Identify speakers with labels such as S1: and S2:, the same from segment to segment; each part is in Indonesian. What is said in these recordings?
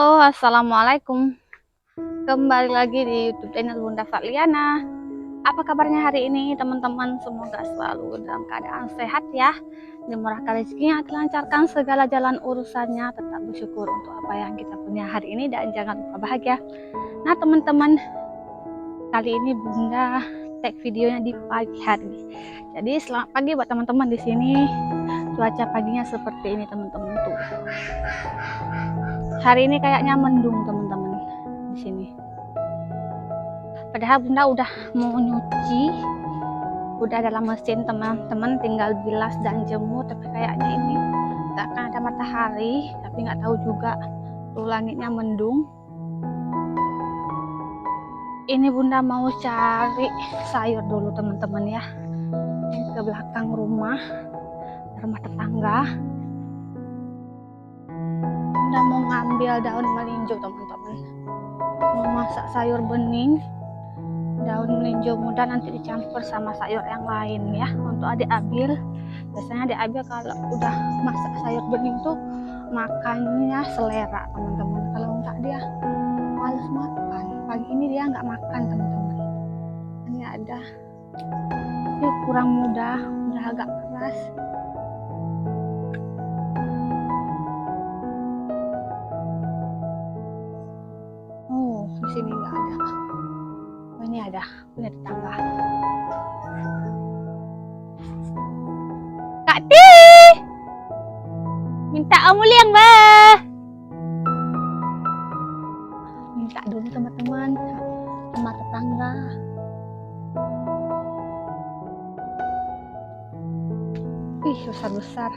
S1: Halo, assalamualaikum. Kembali lagi di YouTube channel Bunda Fatliana. Apa kabarnya hari ini, teman-teman? Semoga selalu dalam keadaan sehat ya, dimurahkan rezekinya, dilancarkan segala jalan urusannya, tetap bersyukur untuk apa yang kita punya hari ini dan jangan lupa bahagia. Nah, teman-teman, kali ini Bunda tag videonya di pagi hari. Jadi selamat pagi buat teman-teman di sini. Cuaca paginya seperti ini, teman-teman tuh. Hari ini kayaknya mendung, teman-teman, di sini. Padahal Bunda udah mau nyuci, udah dalam mesin, teman-teman, tinggal bilas dan jemur, tapi kayaknya ini nggak akan ada matahari, tapi nggak tahu juga tuh langitnya mendung. Ini Bunda mau cari sayur dulu, teman-teman ya. Ini ke belakang rumah tetangga. Bunda mau ngambil daun melinjo, teman-teman, mau masak sayur bening. Daun melinjo muda nanti dicampur sama sayur yang lain ya. Untuk adik Abil, biasanya adik Abil kalau udah masak sayur bening tuh makannya selera, teman-teman. Kalau enggak dia males makan. Pagi ini dia nggak makan, teman-teman. Ini ada, ini kurang mudah, udah agak keras. Oh, di sini nggak ada. Oh, ini ada, punya tetangga. Kak Ti, minta kamu liang bah. Minta dulu, teman-teman, sama tetangga. Ih, besar-besar.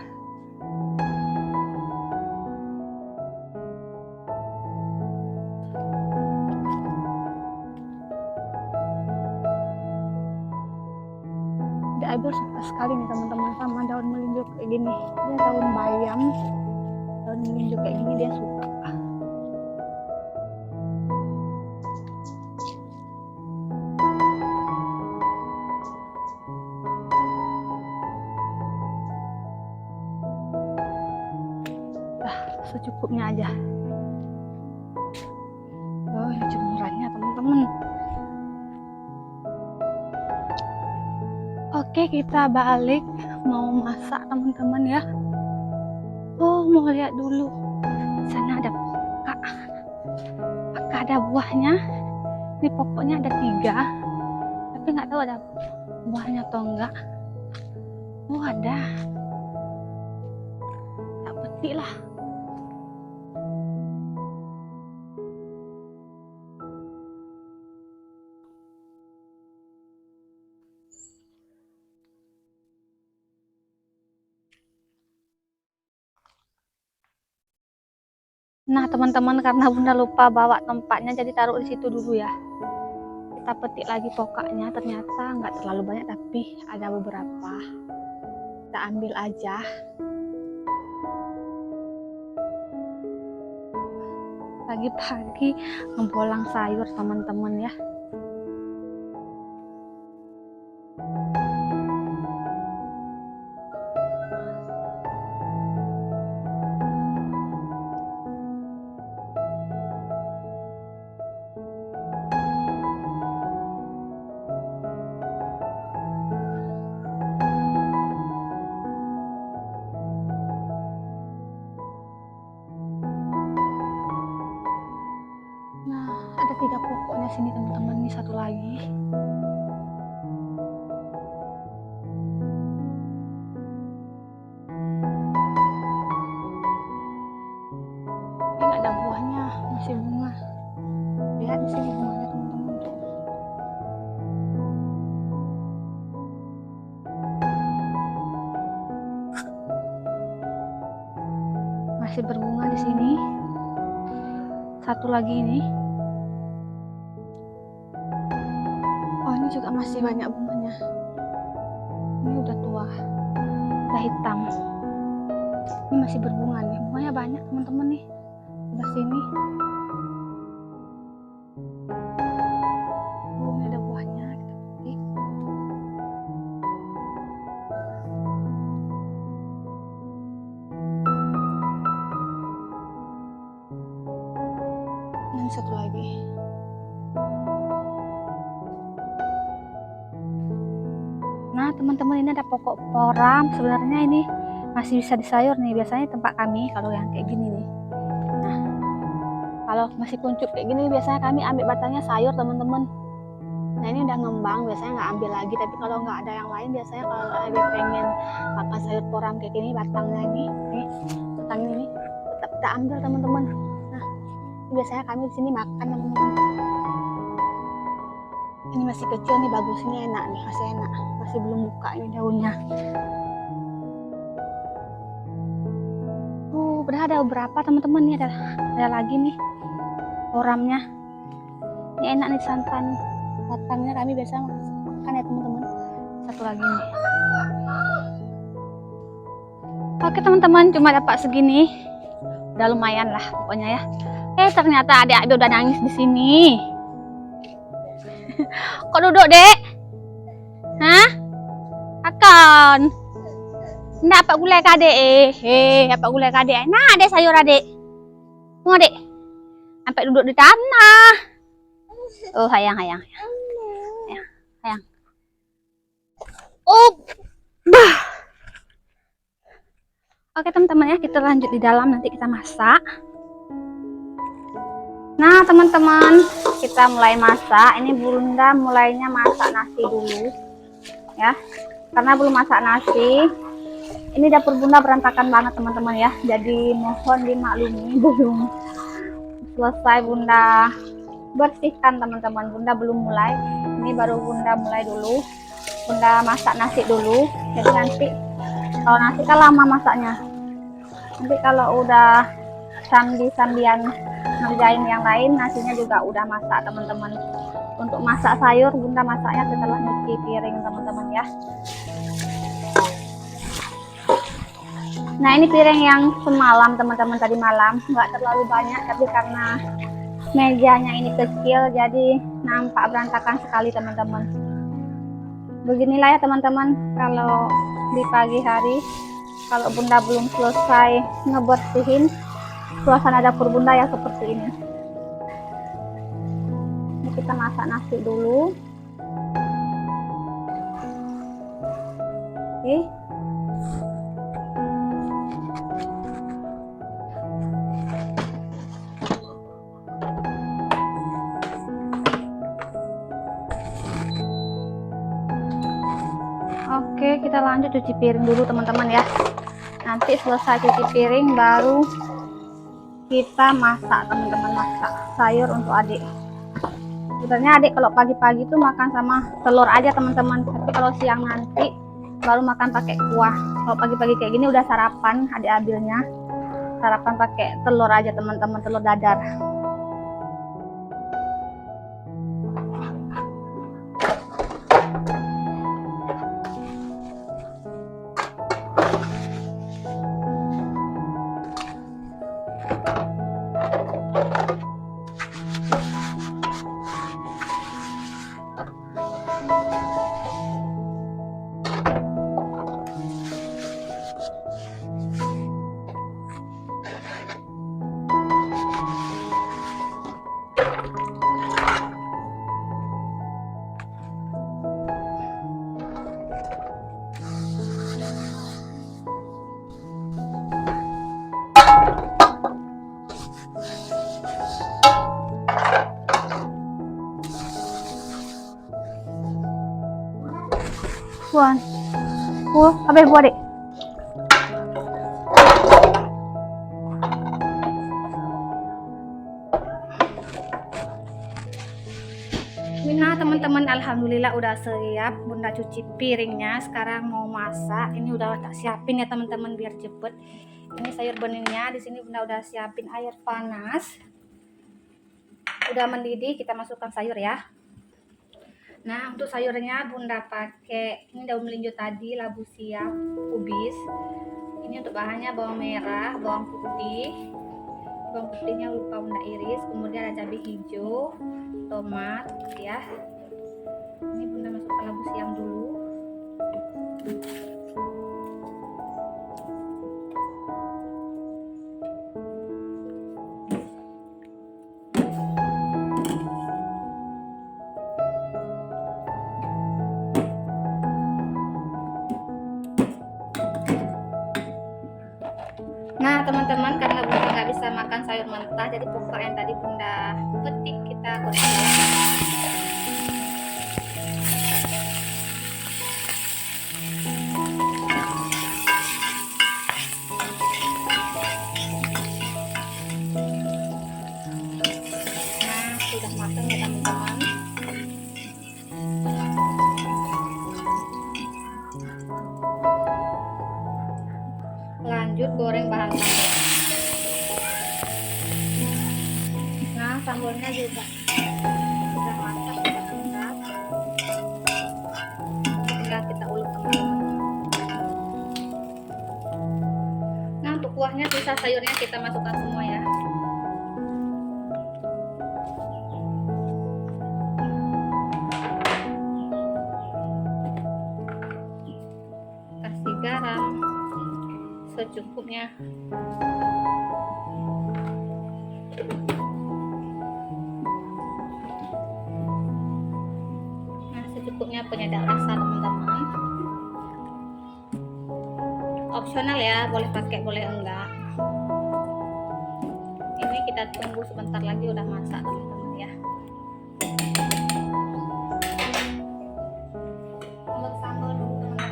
S1: Abil suka sekali nih, teman-teman, sama daun melinjo kayak gini. Dia daun bayam, daun melinjo kayak gini dia suka. Secukupnya aja. Oh, ini jemurannya, teman-teman. Oke, kita balik mau masak, teman-teman ya. Oh, mau lihat dulu. Sana ada pokok. Apakah ada buahnya? Ini pokoknya ada 3, tapi nggak tahu ada buahnya atau enggak. Oh, ada. Tak petik lah. Nah, teman-teman, karena Bunda lupa bawa tempatnya, jadi taruh di situ dulu ya. Kita petik lagi pokoknya, ternyata nggak terlalu banyak, tapi ada beberapa. Kita ambil aja. Pagi-pagi ngebolang sayur, teman-teman ya. Ada 3 pokoknya sini, teman-teman. Ini satu lagi. Ini nggak ada buahnya, masih bunga. Lihat di sini bunganya, teman-teman. Masih berbunga di sini. Satu lagi ini. Oh, ini juga masih banyak bunganya. Ini udah tua, udah hitam. Ini masih berbunga nih, bunganya banyak, teman-teman nih. Sebelah sini. Oh, ini ada buahnya, kita petik. Nah teman-teman, ini ada pokok poram. Sebenarnya ini masih bisa disayur nih, biasanya tempat kami kalau yang kayak gini nih. Nah kalau masih kuncup kayak gini biasanya kami ambil batangnya sayur teman-teman. Nah ini udah ngembang, biasanya nggak ambil lagi, tapi kalau nggak ada yang lain biasanya kalau lagi pengen makan sayur poram kayak gini, batangnya ini batang ini tetap kita ambil teman-teman. Nah biasanya kami di sini makan teman-teman. Ini masih kecil nih, bagus, ini enak nih, masih enak, masih belum buka ini daunnya. Udah ada beberapa teman-teman nih, ada lagi nih poramnya. Ini enak nih santan batangnya, kami biasa makan ya teman-teman. Satu lagi nih. Oke teman-teman, cuma dapat segini, udah lumayan lah pokoknya ya. Ternyata adik udah nangis di sini. Kok duduk dek? Hah? Akan? Nggak apa gulai kadek apa gulai kadek? Nah adek sayur adek. Mau adek? Sampai duduk di tanah. Oh sayang. Bah. Oke teman-teman ya, kita lanjut di dalam, nanti kita masak. Nah teman-teman, kita mulai masak. Ini Bunda mulainya masak nasi dulu ya, karena belum masak nasi. Ini dapur Bunda berantakan banget teman-teman ya, jadi mohon dimaklumi, belum selesai Bunda bersihkan teman-teman. Bunda belum mulai, ini baru Bunda mulai dulu. Bunda masak nasi dulu, jadi nanti kalau nasi kan lama masaknya, nanti kalau udah sambian ngerjain yang lain, nasinya juga udah masak teman-teman. Untuk masak sayur Bunda masaknya setelah nyuci piring teman-teman ya. Nah ini piring yang semalam teman-teman, tadi malam, nggak terlalu banyak, tapi karena mejanya ini kecil jadi nampak berantakan sekali teman-teman. Beginilah ya teman-teman, kalau di pagi hari kalau Bunda belum selesai ngebersihin, suasana dapur Bunda ya seperti ini. Ini kita masak nasi dulu. Oke. Oke, kita lanjut cuci piring dulu teman-teman ya. Nanti selesai cuci piring baru kita masak teman-teman, masak sayur untuk adik. Sebenarnya adik kalau pagi-pagi tuh makan sama telur aja teman-teman, tapi kalau siang nanti baru makan pakai kuah. Kalau pagi-pagi kayak gini udah sarapan, adik ambilnya sarapan pakai telur aja teman-teman, telur dadar. Puan, apa buat dek? Nah teman-teman, alhamdulillah udah siap. Bunda cuci piringnya, sekarang mau masak. Ini udah tak siapin ya teman-teman biar cepet. Ini sayur beningnya, di sini Bunda udah siapin air panas. Udah mendidih, kita masukkan sayur ya. Nah untuk sayurnya Bunda pakai ini daun melinjo tadi, labu siam, kubis. Ini untuk bahannya bawang merah, bawang putihnya lupa Bunda iris, kemudian ada cabai hijau, tomat ya. Ini Bunda masukkan labu siam dulu. Nah teman-teman, karena bunda nggak bisa makan sayur mentah, jadi pokok yang tadi bunda petik kita goreng ya. Nah sudah matang ya teman-teman. Lanjut goreng bahan sambal. Nah sambalnya juga sudah masak, sudah lengkap, tinggal kita ulek teman-teman. Nah untuk kuahnya sisa sayurnya kita masukkan semua ya. Kasih garam secukupnya. Nah secukupnya penyedap rasa teman-teman. Opsional ya, boleh pakai boleh enggak. Ini kita tunggu sebentar lagi, udah masak teman-teman ya. Ulek sambal dulu teman-teman.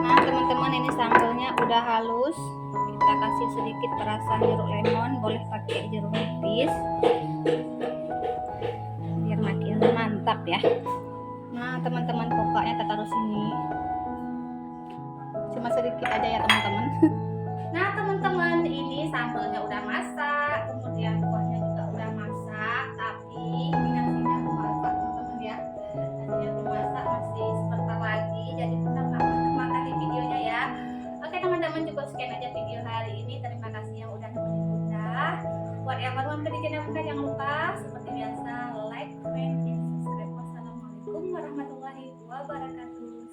S1: Nah teman-teman, ini sambalnya udah halus, kita kasih sedikit perasan jeruk lemon, boleh pakai jeruk nipis biar makin mantap ya. Nah teman-teman, pokoknya kita taruh sini cuma sedikit aja ya teman-teman. Nah teman-teman, ini sambalnya udah masak, kemudian kuahnya juga udah masak, tapi nasinya belum masak teman-teman ya. Nasinya belum masak, masih sebentar lagi, jadi kita makan di videonya ya. Oke teman-teman, cukup sekian aja video hari ini. Terima kasih yang udah nemenin bunda. Buat yang baru mampir di channel bunda, jangan lupa seperti biasa like, comment, dan subscribe. Wassalamualaikum warahmatullahi wabarakatuh.